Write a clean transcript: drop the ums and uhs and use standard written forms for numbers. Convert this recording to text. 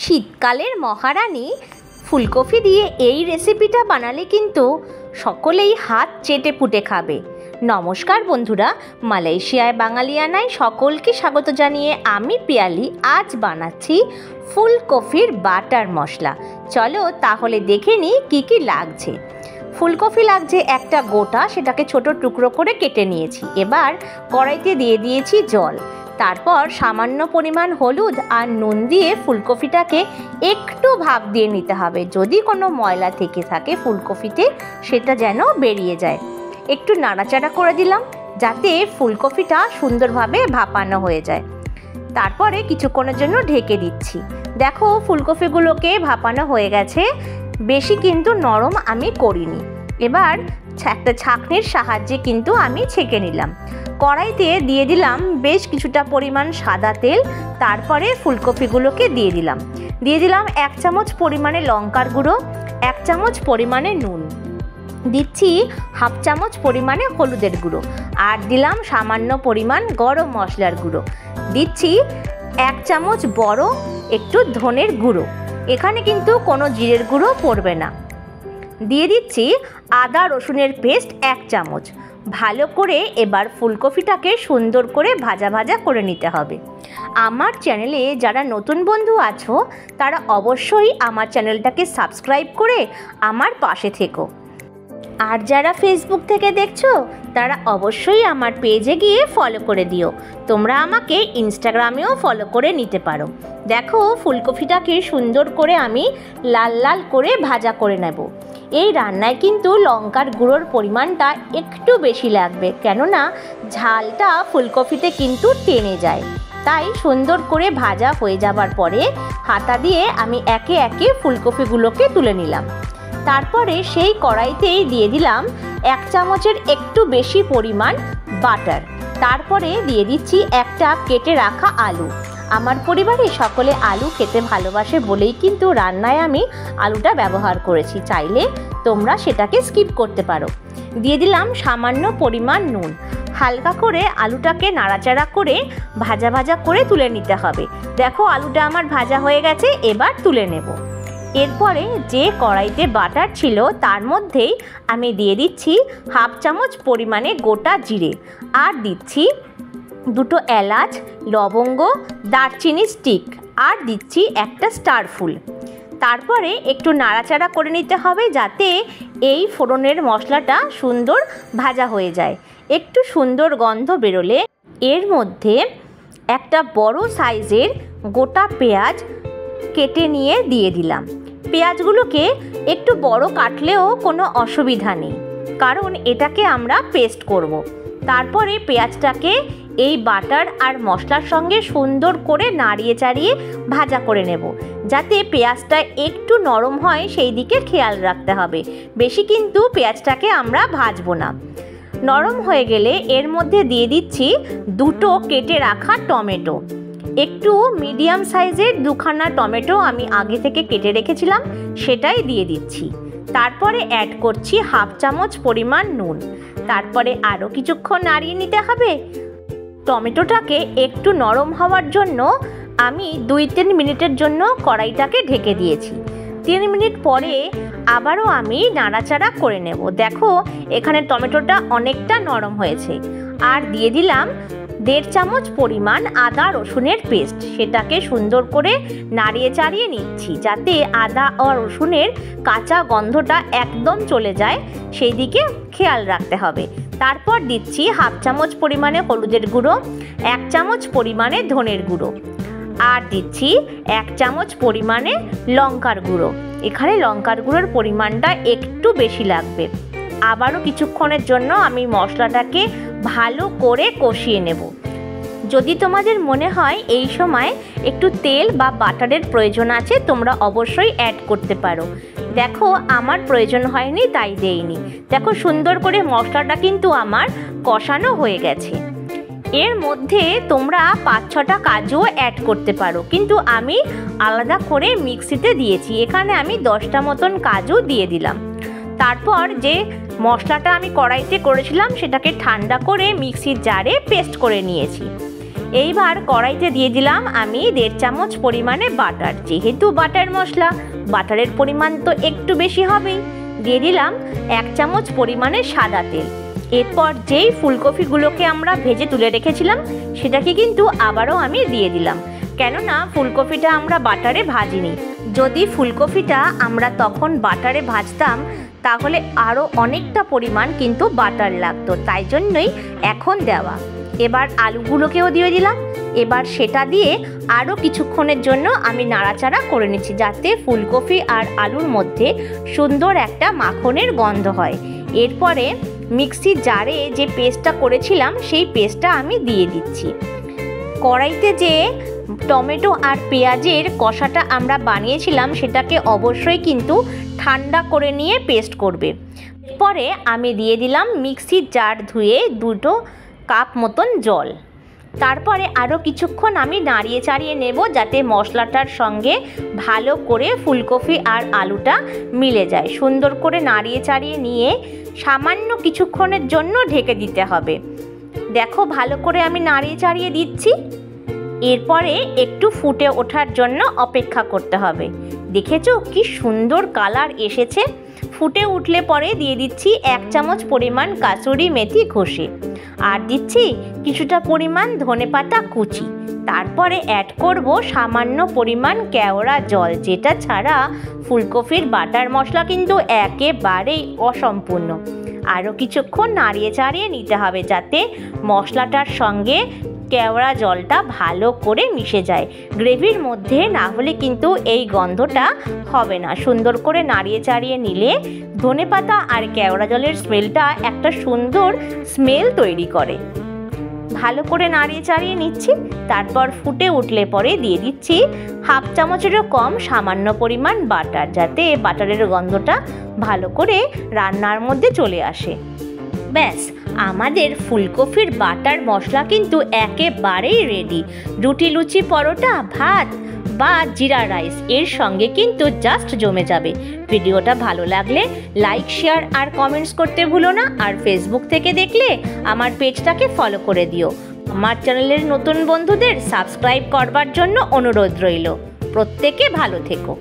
শীতকালের মহারানী ফুলকপি দিয়ে এই রেসিপিটা বানালে কিন্তু সকলেই হাত চেটে পুটে খাবে। নমস্কার বন্ধুরা, মালয়েশিয়ায় বাঙালিয়ানায় সকলকে স্বাগত জানিয়ে আমি পিয়ালি আজ বানাচ্ছি ফুলকপির বাটার মশলা। চলো তাহলে দেখে নিই কী কী লাগছে। ফুলকপি লাগছে একটা গোটা, সেটাকে ছোট টুকরো করে কেটে নিয়েছি। এবার কড়াইতে দিয়ে দিয়েছি জল, তারপর সামান্য পরিমাণ হলুদ আর নুন দিয়ে ফুলকপিটাকে একটু ভাপ দিয়ে নিতে হবে। যদি কোনো ময়লা থেকে থাকে ফুলকপিতে সেটা যেন বেরিয়ে যায়। একটু নাড়াচাড়া করে দিলাম যাতে ফুলকপিটা সুন্দরভাবে ভাপানো হয়ে যায়। তারপরে কিছুক্ষণের জন্য ঢেকে দিচ্ছি। দেখো ফুলকপিগুলোকে ভাপানো হয়ে গেছে, বেশি কিন্তু নরম আমি করিনি। এবার একটা ছাঁকনির সাহায্যে কিন্তু আমি ছেঁকে নিলাম। কড়াইতে দিয়ে দিলাম বেশ কিছুটা পরিমাণ সাদা তেল, তারপরে ফুলকপিগুলোকে দিয়ে দিলাম 1 চামচ পরিমাণে লঙ্কার গুঁড়ো, 1 চামচ পরিমাণে নুন, দিচ্ছি 1/2 চামচ পরিমাণে হলুদের গুঁড়ো, আর দিলাম সামান্য পরিমাণ গরম মশলার গুঁড়ো, দিচ্ছি 1 চামচ বড় একটু ধনের গুঁড়ো। এখানে কিন্তু কোনো জিরের গুঁড়ো পড়বে না। দিয়ে দিচ্ছি আদা রসুনের পেস্ট 1 চামচ। ভালো করে এবার ফুলকপিটাকে সুন্দর করে ভাজা ভাজা করে নিতে হবে। আমার চ্যানেলে যারা নতুন বন্ধু আছো তারা অবশ্যই আমার চ্যানেলটাকে সাবস্ক্রাইব করে আমার পাশে থেকো। আর যারা ফেসবুক থেকে দেখছো তারা অবশ্যই আমার পেজে গিয়ে ফলো করে দিও। তোমরা আমাকে ইনস্টাগ্রামেও ফলো করে নিতে পারো। দেখো ফুলকপিটাকে সুন্দর করে আমি লাল লাল করে ভাজা করে নেব। এই রান্নায় কিন্তু লঙ্কার গুঁড়োর পরিমাণটা একটু বেশি লাগবে, কেননা ঝালটা ফুলকপিতে কিন্তু টেনে যায়। তাই সুন্দর করে ভাজা হয়ে যাবার পরে হাতা দিয়ে আমি একে একে ফুলকপিগুলোকে তুলে নিলাম। তারপরে সেই কড়াইতেই দিয়ে দিলাম 1 চামচের একটু বেশি পরিমাণ বাটার। তারপরে দিয়ে দিচ্ছি একটা কেটে রাখা আলু। আমার পরিবারে সকলে আলু খেতে ভালোবাসে বলেই কিন্তু রান্নায় আমি আলুটা ব্যবহার করেছি, চাইলে তোমরা সেটাকে স্কিপ করতে পারো। দিয়ে দিলাম সামান্য পরিমাণ নুন। হালকা করে আলুটাকে নাড়াচাড়া করে ভাজা ভাজা করে তুলে নিতে হবে। দেখো আলুটা আমার ভাজা হয়ে গেছে, এবার তুলে নেব। এরপরে যে কড়াইতে বাটার ছিল তার মধ্যেই আমি দিয়ে দিচ্ছি 1/2 চামচ পরিমাণে গোটা জিরে, আর দিচ্ছি 2 এলাচ, লবঙ্গ, দারচিনি স্টিক, আর দিচ্ছি একটা স্টার ফুল। তারপরে একটু নাড়াচাড়া করে নিতে হবে যাতে এই ফোড়নের মশলাটা সুন্দর ভাজা হয়ে যায়। একটু সুন্দর গন্ধ বেরোলে এর মধ্যে একটা বড় সাইজের গোটা পেঁয়াজ কেটে নিয়ে দিয়ে দিলাম। পেঁয়াজগুলোকে একটু বড় কাটলেও কোনো অসুবিধা নেই, কারণ এটাকে আমরা পেস্ট করব। তারপরে পেঁয়াজটাকে এই বাটার আর মশলার সঙ্গে সুন্দর করে নাড়িয়ে চাড়িয়ে ভাজা করে নেব, যাতে পেঁয়াজটা একটু নরম হয় সেই দিকে খেয়াল রাখতে হবে। বেশি কিন্তু পেঁয়াজটাকে আমরা ভাজবো না। নরম হয়ে গেলে এর মধ্যে দিয়ে দিচ্ছি 2 কেটে রাখা টমেটো। একটু মিডিয়াম সাইজের 2খানা টমেটো আমি আগে থেকে কেটে রেখেছিলাম, সেটাই দিয়ে দিচ্ছি। তারপরে অ্যাড করছি 1/2 চামচ পরিমাণ নুন। তারপরে আরও কিছুক্ষণ নাড়িয়ে নিতে হবে। টমেটোটাকে একটু নরম হওয়ার জন্য আমি 2-3 মিনিটের জন্য কড়াইটাকে ঢেকে দিয়েছি। 3 মিনিট পরে আবারও আমি নাড়াচাড়া করে নেব। দেখো এখানে টমেটোটা অনেকটা নরম হয়েছে। আর দিয়ে দিলাম 1.5 চামচ পরিমাণ আদা রসুনের পেস্ট। সেটাকে সুন্দর করে নাড়িয়ে চাড়িয়ে নিচ্ছি যাতে আদা ও রসুনের কাঁচা গন্ধটা একদম চলে যায়, সেই দিকে খেয়াল রাখতে হবে। তারপর দিচ্ছি 1/2 চামচ পরিমাণে হলুদের গুঁড়ো, 1 চামচ পরিমাণে ধনের গুঁড়ো, আর দিচ্ছি 1 চামচ পরিমাণে লঙ্কার গুঁড়ো। এখানে লঙ্কার গুঁড়োর পরিমাণটা একটু বেশি লাগবে। আবারও কিছুক্ষণের জন্য আমি মশলাটাকে ভালো করে কষিয়ে নেব। যদি তোমাদের মনে হয় এই সময় একটু তেল বা বাটারের প্রয়োজন আছে, তোমরা অবশ্যই অ্যাড করতে পারো। দেখো আমার প্রয়োজন হয়নি তাই দেইনি। দেখো সুন্দর করে মশলাটা কিন্তু আমার কষানো হয়ে গেছে। এর মধ্যে তোমরা 5-6টা কাজুও অ্যাড করতে পারো, কিন্তু আমি আলাদা করে মিক্সিতে দিয়েছি। এখানে আমি 10টা মতন কাজু দিয়ে দিলাম। তারপর যে মশলাটা আমি কড়াইতে করেছিলাম সেটাকে ঠান্ডা করে মিক্সির জারে পেস্ট করে নিয়েছি। এইবার কড়াইতে দিয়ে দিলাম আমি 1.5 চামচ পরিমাণে বাটার। যেহেতু বাটার মশলা, বাটারের পরিমাণ তো একটু বেশি হবেই। দিয়ে দিলাম 1 চামচ পরিমাণে সাদা তেল। এরপর যেই ফুলকপিগুলোকে আমরা ভেজে তুলে রেখেছিলাম সেটাকে কিন্তু আবারও আমি দিয়ে দিলাম, কেননা ফুলকপিটা আমরা বাটারে ভাজিনি। যদি ফুলকপিটা আমরা তখন বাটারে ভাজতাম তাহলে আরও অনেকটা পরিমাণ কিন্তু বাটার লাগতো, তাই জন্যই এখন দেওয়া। এবার আলুগুলোকেও দিয়ে দিলাম। এবার সেটা দিয়ে আরও কিছুক্ষণের জন্য আমি নাড়াচাড়া করে নিচ্ছি, যাতে ফুলকপি আর আলুর মধ্যে সুন্দর একটা মাখনের গন্ধ হয়। এরপরে মিক্সির জারে যে পেস্টটা করেছিলাম সেই পেস্টটা আমি দিয়ে দিচ্ছি। কড়াইতে যে টমেটো আর পেঁয়াজের কষাটা আমরা বানিয়েছিলাম সেটাকে অবশ্যই কিন্তু ঠান্ডা করে নিয়ে পেস্ট করবে। পরে আমি দিয়ে দিলাম মিক্সির জার ধুয়ে 2 কাপ মতন জল। তারপরে আরও কিছুক্ষণ আমি নাড়িয়ে চাড়িয়ে নেব, যাতে মশলাটার সঙ্গে ভালো করে ফুলকপি আর আলুটা মিলে যায়। সুন্দর করে নাড়িয়ে চাড়িয়ে নিয়ে সামান্য কিছুক্ষণের জন্য ঢেকে দিতে হবে। দেখো ভালো করে আমি নাড়িয়ে চাড়িয়ে দিচ্ছি। এরপরে একটু ফুটে ওঠার জন্য অপেক্ষা করতে হবে। দেখেছো কি সুন্দর কালার এসেছে। ফুটে উঠলে পরে দিয়ে দিচ্ছি 1 চামচ পরিমাণ কাসুরি মেথি ঘষে, আর দিচ্ছি কিছুটা পরিমাণ ধনেপাতা কুচি। তারপরে অ্যাড করব সামান্য পরিমাণ কেওড়া জল, যেটা ছাড়া ফুলকপির বাটার মশলা কিন্তু একেবারেই অসম্পূর্ণ। আরও কিছুক্ষণ নাড়িয়ে চাড়িয়ে নিতে হবে, যাতে মশলাটার সঙ্গে কেওড়া জলটা ভালো করে মিশে যায় গ্রেভির মধ্যে, না হলে কিন্তু এই গন্ধটা হবে না। সুন্দর করে নাড়িয়ে চাড়িয়ে নিলে ধনেপাতা আর কেওড়া জলের স্মেলটা একটা সুন্দর স্মেল তৈরি করে। ভালো করে নাড়িয়ে চাড়িয়ে নিচ্ছি। তারপর ফুটে উঠলে পরে দিয়ে দিচ্ছি 1/2 চামচেরও কম সামান্য পরিমাণ বাটার, যাতে বাটারের গন্ধটা ভালো করে রান্নার মধ্যে চলে আসে। ব্যাস, আমাদের ফুলকপির বাটার মশলা কিন্তু একেবারেই রেডি। রুটি, লুচি, পরোটা, ভাত বা জিরা রাইস এর সঙ্গে কিন্তু জাস্ট জমে যাবে। ভিডিওটা ভালো লাগলে লাইক, শেয়ার আর কমেন্টস করতে ভুলো না। আর ফেসবুক থেকে দেখলে আমার পেজটাকে ফলো করে দিও। আমার চ্যানেলের নতুন বন্ধুদের সাবস্ক্রাইব করবার জন্য অনুরোধ রইল। প্রত্যেকে ভালো থেকো।